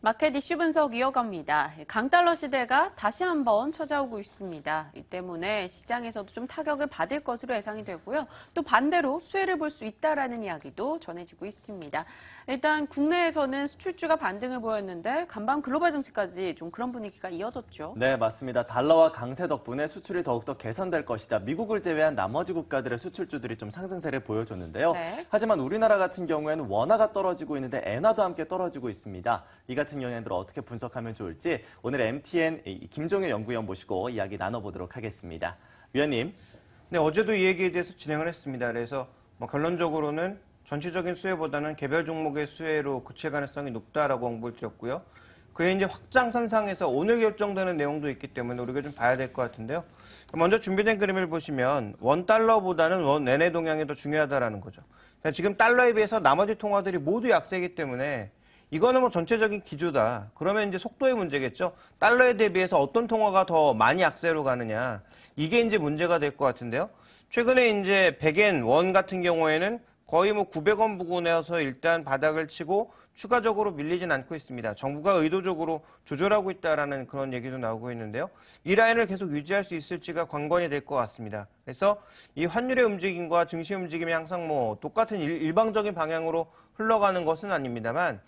마켓 이슈 분석 이어갑니다. 강달러 시대가 다시 한번 찾아오고 있습니다. 이 때문에 시장에서도 좀 타격을 받을 것으로 예상이 되고요. 또 반대로 수혜를 볼 수 있다라는 이야기도 전해지고 있습니다. 일단 국내에서는 수출주가 반등을 보였는데 간밤 글로벌 증시까지 좀 그런 분위기가 이어졌죠. 네, 맞습니다. 달러와 강세 덕분에 수출이 더욱더 개선될 것이다. 미국을 제외한 나머지 국가들의 수출주들이 좀 상승세를 보여줬는데요. 네. 하지만 우리나라 같은 경우에는 원화가 떨어지고 있는데 엔화도 함께 떨어지고 있습니다. 이 같은 영향들을 어떻게 분석하면 좋을지 오늘 MTN 김종일 연구위원 모시고 이야기 나눠보도록 하겠습니다. 위원님. 네, 어제도 이 얘기에 대해서 진행을 했습니다. 그래서 결론적으로는 전체적인 수혜보다는 개별 종목의 수혜로 그칠 가능성이 높다라고 홍보를 드렸고요. 그에 이제 확장선상에서 오늘 결정되는 내용도 있기 때문에 우리가 좀 봐야 될 것 같은데요. 먼저 준비된 그림을 보시면 원달러보다는 원엔의 동향이 더 중요하다라는 거죠. 지금 달러에 비해서 나머지 통화들이 모두 약세이기 때문에 이거는 전체적인 기조다. 그러면 이제 속도의 문제겠죠. 달러에 대비해서 어떤 통화가 더 많이 약세로 가느냐. 이게 이제 문제가 될 것 같은데요. 최근에 이제 100엔 원 같은 경우에는 거의 900원 부근에서 일단 바닥을 치고 추가적으로 밀리진 않고 있습니다. 정부가 의도적으로 조절하고 있다라는 그런 얘기도 나오고 있는데요. 이 라인을 계속 유지할 수 있을지가 관건이 될 것 같습니다. 그래서 이 환율의 움직임과 증시 움직임이 항상 똑같은 일방적인 방향으로 흘러가는 것은 아닙니다만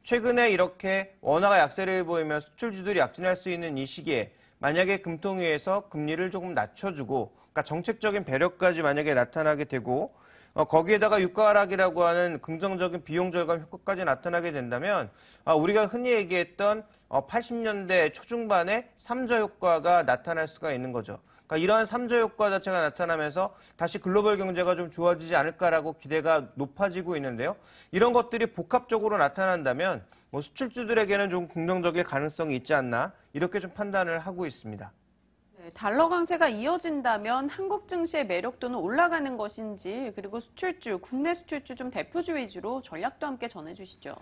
최근에 이렇게 원화가 약세를 보이며 수출주들이 약진할 수 있는 이 시기에 만약에 금통위에서 금리를 조금 낮춰주고 그러니까 정책적인 배려까지 만약에 나타나게 되고 거기에다가 유가 하락이라고 하는 긍정적인 비용 절감 효과까지 나타나게 된다면 우리가 흔히 얘기했던 80년대 초중반에 3저 효과가 나타날 수가 있는 거죠. 그러니까 이러한 3저 효과 자체가 나타나면서 다시 글로벌 경제가 좀 좋아지지 않을까라고 기대가 높아지고 있는데요. 이런 것들이 복합적으로 나타난다면 수출주들에게는 좀 긍정적일 가능성이 있지 않나 이렇게 좀 판단을 하고 있습니다. 달러 강세가 이어진다면 한국 증시의 매력도는 올라가는 것인지 그리고 수출주, 국내 수출주 좀 대표주 위주로 전략도 함께 전해주시죠.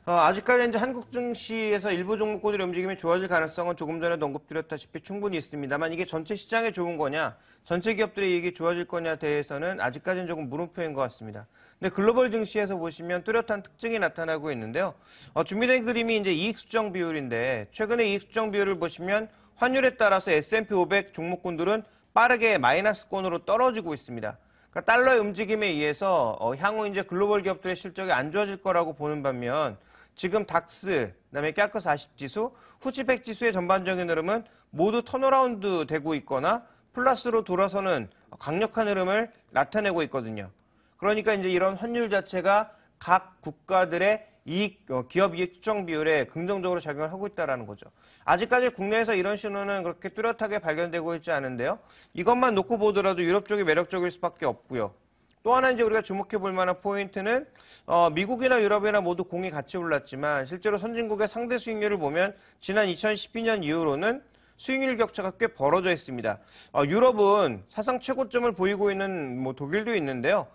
아직까지 이제 한국 증시에서 일부 종목군들의 움직임이 좋아질 가능성은 조금 전에 언급드렸다시피 충분히 있습니다만 이게 전체 시장에 좋은 거냐, 전체 기업들의 이익이 좋아질 거냐에 대해서는 아직까지는 조금 물음표인 것 같습니다. 근데 글로벌 증시에서 보시면 뚜렷한 특징이 나타나고 있는데요. 준비된 그림이 이제 이익 수정 비율인데 최근에 이익 수정 비율을 보시면 환율에 따라서 S&P 500 종목군들은 빠르게 마이너스권으로 떨어지고 있습니다. 그러니까 달러의 움직임에 의해서 향후 이제 글로벌 기업들의 실적이 안 좋아질 거라고 보는 반면 지금 닥스, 그다음에 캐크 40 지수, 후지 100 지수의 전반적인 흐름은 모두 턴어라운드 되고 있거나 플러스로 돌아서는 강력한 흐름을 나타내고 있거든요. 그러니까 이제 이런 환율 자체가 각 국가들의 기업 이익 수정 비율에 긍정적으로 작용을 하고 있다는 거죠. 아직까지 국내에서 이런 신호는 그렇게 뚜렷하게 발견되고 있지 않은데요. 이것만 놓고 보더라도 유럽 쪽이 매력적일 수밖에 없고요. 또 하나 이제 우리가 주목해 볼 만한 포인트는 미국이나 유럽이나 모두 공이 같이 올랐지만 실제로 선진국의 상대 수익률을 보면 지난 2012년 이후로는 수익률 격차가 꽤 벌어져 있습니다. 유럽은 사상 최고점을 보이고 있는 독일도 있는데요.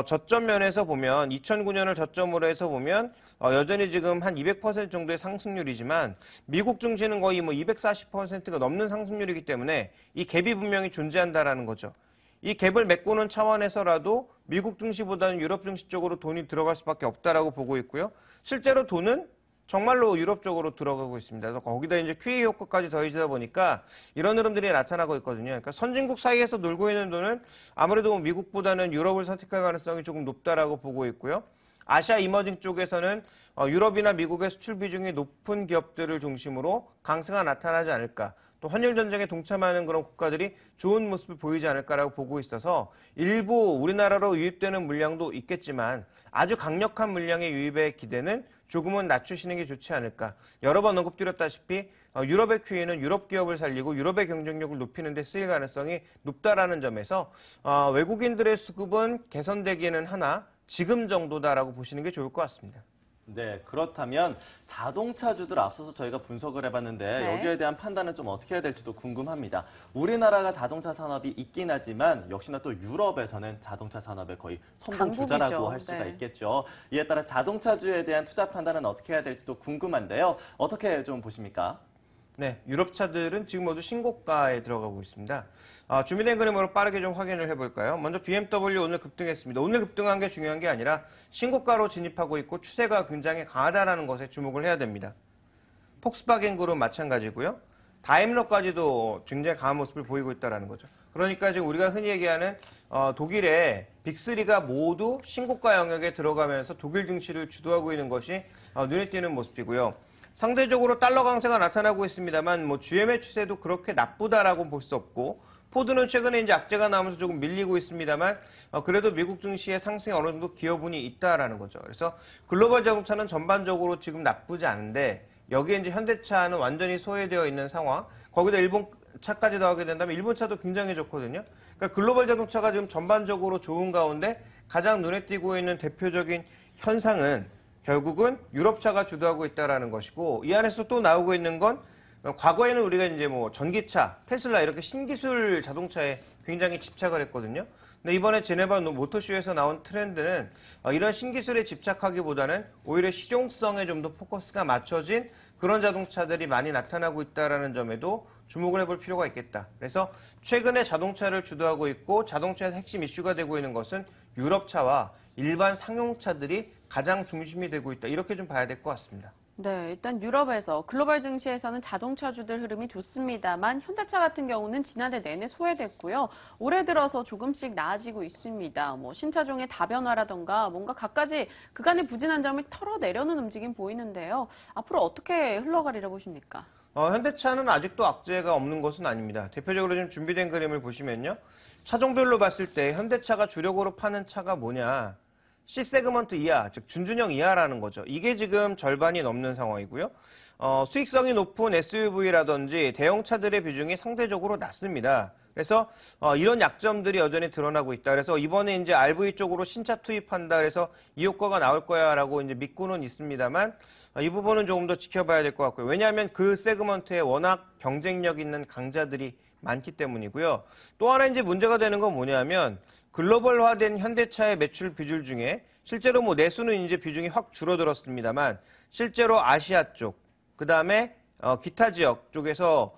저점 면에서 보면 2009년을 저점으로 해서 보면 여전히 지금 한 200% 정도의 상승률이지만 미국 증시는 거의 240%가 넘는 상승률이기 때문에 이 갭이 분명히 존재한다라는 거죠. 이 갭을 메꾸는 차원에서라도 미국 증시보다는 유럽 증시 쪽으로 돈이 들어갈 수밖에 없다라고 보고 있고요. 실제로 돈은 정말로 유럽 쪽으로 들어가고 있습니다. 그래서 거기다 이제 QE 효과까지 더해지다 보니까 이런 흐름들이 나타나고 있거든요. 그러니까 선진국 사이에서 놀고 있는 돈은 아무래도 미국보다는 유럽을 선택할 가능성이 조금 높다라고 보고 있고요. 아시아 이머징 쪽에서는 유럽이나 미국의 수출 비중이 높은 기업들을 중심으로 강세가 나타나지 않을까. 또 환율 전쟁에 동참하는 그런 국가들이 좋은 모습을 보이지 않을까라고 보고 있어서 일부 우리나라로 유입되는 물량도 있겠지만 아주 강력한 물량의 유입의 기대는 조금은 낮추시는 게 좋지 않을까. 여러 번 언급드렸다시피 유럽의 QE는 유럽 기업을 살리고 유럽의 경쟁력을 높이는 데 쓰일 가능성이 높다라는 점에서 외국인들의 수급은 개선되기는 하나 지금 정도다라고 보시는 게 좋을 것 같습니다. 네, 그렇다면 자동차주들 앞서서 저희가 분석을 해봤는데 네. 여기에 대한 판단은 좀 어떻게 해야 될지도 궁금합니다. 우리나라가 자동차 산업이 있긴 하지만 역시나 또 유럽에서는 자동차 산업의 거의 선봉주자라고 할 수가 네. 있겠죠. 이에 따라 자동차주에 대한 투자 판단은 어떻게 해야 될지도 궁금한데요. 어떻게 좀 보십니까? 네, 유럽 차들은 지금 모두 신고가에 들어가고 있습니다. 준비된 그림으로 빠르게 좀 확인을 해볼까요? 먼저 BMW 오늘 급등했습니다. 오늘 급등한 게 중요한 게 아니라 신고가로 진입하고 있고 추세가 굉장히 강하다는 것에 주목을 해야 됩니다. 폭스바겐 그룹 마찬가지고요. 다임러까지도 굉장히 강한 모습을 보이고 있다는 거죠. 그러니까 지금 우리가 흔히 얘기하는 독일의 빅3가 모두 신고가 영역에 들어가면서 독일 증시를 주도하고 있는 것이 눈에 띄는 모습이고요. 상대적으로 달러 강세가 나타나고 있습니다만 뭐 GM의 추세도 그렇게 나쁘다라고 볼 수 없고 포드는 최근에 이제 악재가 나오면서 조금 밀리고 있습니다만 그래도 미국 증시의 상승에 어느 정도 기여분이 있다라는 거죠. 그래서 글로벌 자동차는 전반적으로 지금 나쁘지 않은데 여기에 이제 현대차는 완전히 소외되어 있는 상황. 거기다 일본 차까지 더하게 된다면 일본 차도 굉장히 좋거든요. 그러니까 글로벌 자동차가 지금 전반적으로 좋은 가운데 가장 눈에 띄고 있는 대표적인 현상은 결국은 유럽차가 주도하고 있다라는 것이고 이 안에서 또 나오고 있는 건 과거에는 우리가 이제 뭐 전기차, 테슬라 이렇게 신기술 자동차에 굉장히 집착을 했거든요. 근데 이번에 제네바 모터쇼에서 나온 트렌드는 이런 신기술에 집착하기보다는 오히려 실용성에 좀 더 포커스가 맞춰진 그런 자동차들이 많이 나타나고 있다는 점에도 주목을 해볼 필요가 있겠다. 그래서 최근에 자동차를 주도하고 있고 자동차에서 핵심 이슈가 되고 있는 것은 유럽차와 일반 상용차들이 가장 중심이 되고 있다. 이렇게 좀 봐야 될 것 같습니다. 네, 일단 유럽에서 글로벌 증시에서는 자동차주들 흐름이 좋습니다만 현대차 같은 경우는 지난해 내내 소외됐고요. 올해 들어서 조금씩 나아지고 있습니다. 뭐 신차종의 다변화라던가 뭔가 갖가지 그간의 부진한 점을 털어내려는 움직임 보이는데요. 앞으로 어떻게 흘러가리라 보십니까? 현대차는 아직도 악재가 없는 것은 아닙니다. 대표적으로 지금 준비된 그림을 보시면요. 차종별로 봤을 때 현대차가 주력으로 파는 차가 뭐냐. C세그먼트 이하, 즉 준준형 이하라는 거죠. 이게 지금 절반이 넘는 상황이고요. 수익성이 높은 SUV라든지 대형차들의 비중이 상대적으로 낮습니다. 그래서 이런 약점들이 여전히 드러나고 있다. 그래서 이번에 이제 RV 쪽으로 신차 투입한다. 그래서 이 효과가 나올 거야라고 이제 믿고는 있습니다만 이 부분은 조금 더 지켜봐야 될 것 같고요. 왜냐하면 그 세그먼트에 워낙 경쟁력 있는 강자들이 많기 때문이고요. 또 하나 이제 문제가 되는 건 뭐냐면 글로벌화된 현대차의 매출 비율 중에 실제로 뭐 내수는 이제 비중이 확 줄어들었습니다만 실제로 아시아 쪽, 그 다음에 기타 지역 쪽에서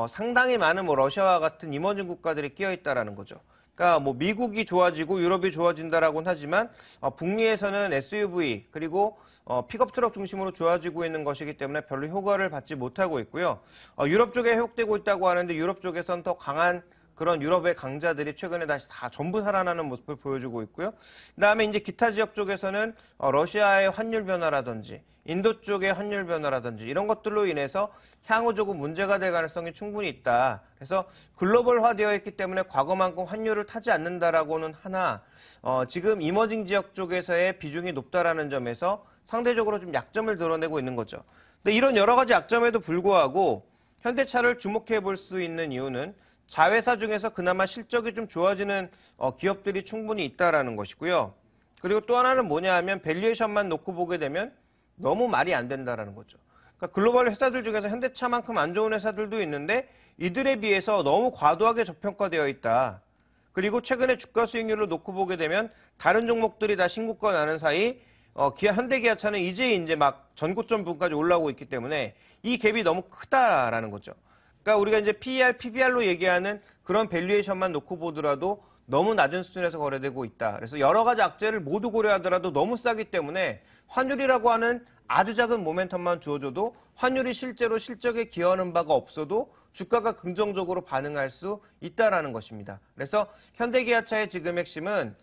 상당히 많은 뭐 러시아와 같은 이머징 국가들이 끼어 있다라는 거죠. 그러니까 뭐 미국이 좋아지고 유럽이 좋아진다라고는 하지만 북미에서는 SUV 그리고 픽업 트럭 중심으로 좋아지고 있는 것이기 때문에 별로 효과를 받지 못하고 있고요. 유럽 쪽에 회복되고 있다고 하는데 유럽 쪽에서는 더 강한 그런 유럽의 강자들이 최근에 다시 다 전부 살아나는 모습을 보여주고 있고요. 그다음에 이제 기타 지역 쪽에서는 러시아의 환율 변화라든지 인도 쪽의 환율 변화라든지 이런 것들로 인해서 향후 조금 문제가 될 가능성이 충분히 있다. 그래서 글로벌화되어 있기 때문에 과거만큼 환율을 타지 않는다라고는 하나 지금 이머징 지역 쪽에서의 비중이 높다라는 점에서 상대적으로 좀 약점을 드러내고 있는 거죠. 근데 이런 여러 가지 약점에도 불구하고 현대차를 주목해 볼 수 있는 이유는 자회사 중에서 그나마 실적이 좀 좋아지는 기업들이 충분히 있다라는 것이고요. 그리고 또 하나는 뭐냐 하면 밸류에이션만 놓고 보게 되면 너무 말이 안 된다라는 거죠. 그러니까 글로벌 회사들 중에서 현대차만큼 안 좋은 회사들도 있는데 이들에 비해서 너무 과도하게 저평가되어 있다. 그리고 최근에 주가 수익률을 놓고 보게 되면 다른 종목들이 다 신고가 나는 사이 현대기아차는 이제 막 전고점 부분까지 올라오고 있기 때문에 이 갭이 너무 크다라는 거죠. 그러니까 우리가 이제 PER, PBR로 얘기하는 그런 밸류에이션만 놓고 보더라도 너무 낮은 수준에서 거래되고 있다. 그래서 여러 가지 악재를 모두 고려하더라도 너무 싸기 때문에 환율이라고 하는 아주 작은 모멘텀만 주어줘도 환율이 실제로 실적에 기여하는 바가 없어도 주가가 긍정적으로 반응할 수 있다라는 것입니다. 그래서 현대기아차의 지금 핵심은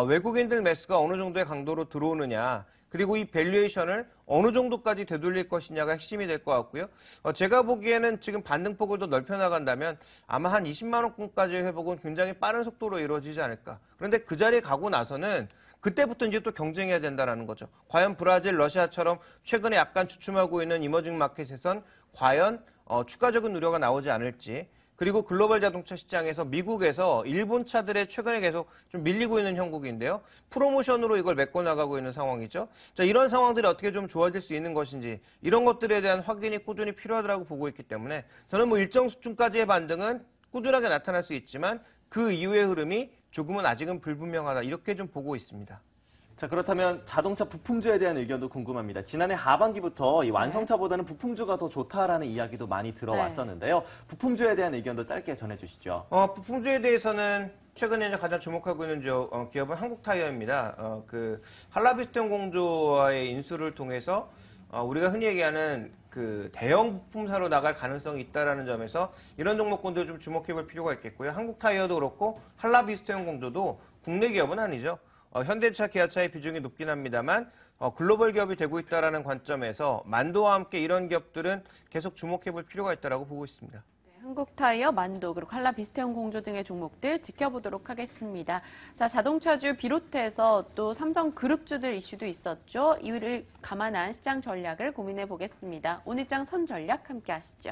외국인들 매수가 어느 정도의 강도로 들어오느냐, 그리고 이 밸류에이션을 어느 정도까지 되돌릴 것이냐가 핵심이 될 것 같고요. 제가 보기에는 지금 반등폭을 더 넓혀나간다면 아마 한 20만 원권까지의 회복은 굉장히 빠른 속도로 이루어지지 않을까. 그런데 그 자리에 가고 나서는 그때부터 이제 또 경쟁해야 된다는 거죠. 과연 브라질, 러시아처럼 최근에 약간 주춤하고 있는 이머징 마켓에선 과연 추가적인 우려가 나오지 않을지, 그리고 글로벌 자동차 시장에서 미국에서 일본 차들의 최근에 계속 좀 밀리고 있는 형국인데요. 프로모션으로 이걸 메꿔 나가고 있는 상황이죠. 자, 이런 상황들이 어떻게 좀 좋아질 수 있는 것인지 이런 것들에 대한 확인이 꾸준히 필요하다고 보고 있기 때문에 저는 뭐 일정 수준까지의 반등은 꾸준하게 나타날 수 있지만 그 이후의 흐름이 조금은 아직은 불분명하다 이렇게 좀 보고 있습니다. 자, 그렇다면 자동차 부품주에 대한 의견도 궁금합니다. 지난해 하반기부터 이 완성차보다는 부품주가 더 좋다라는 이야기도 많이 들어왔었는데요. 부품주에 대한 의견도 짧게 전해주시죠. 부품주에 대해서는 최근에 이제 가장 주목하고 있는 기업은 한국타이어입니다. 그 한라비스톤 공조와의 인수를 통해서 우리가 흔히 얘기하는 그 그 대형 부품사로 나갈 가능성이 있다라는 점에서 이런 종목군들 좀 주목해 볼 필요가 있겠고요. 한국타이어도 그렇고 한라비스트형공조도 국내 기업은 아니죠. 현대차, 기아차의 비중이 높긴 합니다만 글로벌 기업이 되고 있다라는 관점에서 만도와 함께 이런 기업들은 계속 주목해 볼 필요가 있다라고 보고 있습니다. 한국타이어, 만도, 그리고 한라비스트형 공조 등의 종목들 지켜보도록 하겠습니다. 자, 자동차주 비롯해서 또 삼성그룹주들 이슈도 있었죠. 이를 감안한 시장 전략을 고민해 보겠습니다. 오늘장 선 전략 함께 하시죠.